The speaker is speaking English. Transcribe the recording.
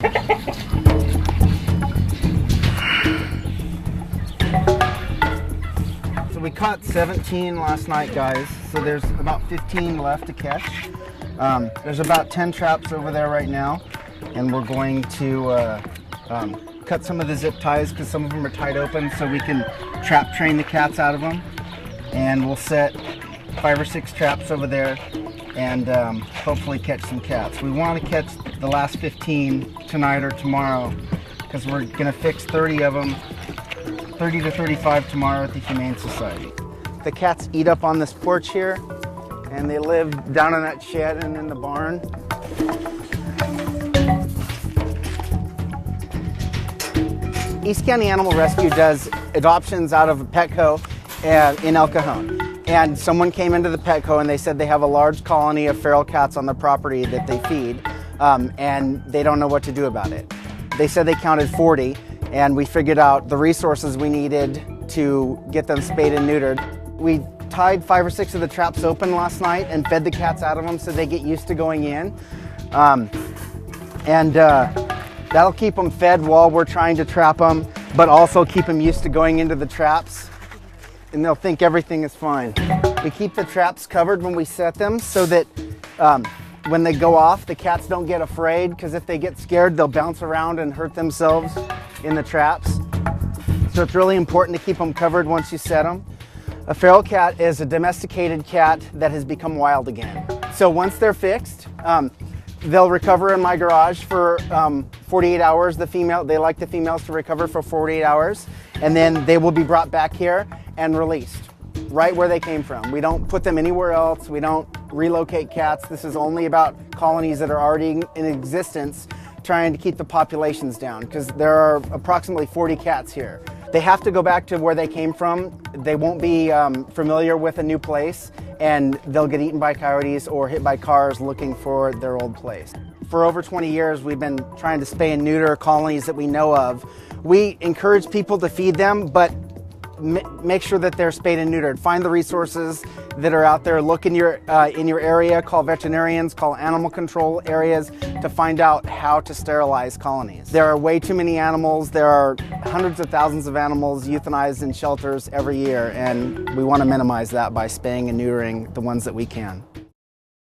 So we caught 17 last night, guys. So there's about 15 left to catch. There's about 10 traps over there right now, and we're going to cut some of the zip ties because some of them are tied open, so we can trap train the cats out of them. And we'll set 5 or 6 traps over there and hopefully catch some cats. We want to catch the last 15 tonight or tomorrow because we're going to fix 30 of them, 30 to 35 tomorrow at the Humane Society. The cats eat up on this porch here, and they live down in that shed and in the barn. East County Animal Rescue does adoptions out of Petco in El Cajon. And someone came into the Petco and they said they have a large colony of feral cats on the property that they feed, and they don't know what to do about it. They said they counted 40, and we figured out the resources we needed to get them spayed and neutered. We tied 5 or 6 of the traps open last night and fed the cats out of them so they get used to going in. That'll keep them fed while we're trying to trap them, but also keep them used to going into the traps, and they'll think everything is fine. We keep the traps covered when we set them so that when they go off, the cats don't get afraid, because if they get scared, they'll bounce around and hurt themselves in the traps. So it's really important to keep them covered once you set them. A feral cat is a domesticated cat that has become wild again. So once they're fixed, they'll recover in my garage for 48 hours. They like the females to recover for 48 hours, and then they will be brought back here and released right where they came from. We don't put them anywhere else. We don't relocate cats. This is only about colonies that are already in existence, trying to keep the populations down, because there are approximately 40 cats here. They have to go back to where they came from. They won't be familiar with a new place, and they'll get eaten by coyotes or hit by cars looking for their old place. For over 20 years, we've been trying to spay and neuter colonies that we know of. We encourage people to feed them, but make sure that they're spayed and neutered. Find the resources that are out there. Look in your area, call veterinarians, call animal control areas to find out how to sterilize colonies. There are way too many animals. There are hundreds of thousands of animals euthanized in shelters every year, and we want to minimize that by spaying and neutering the ones that we can.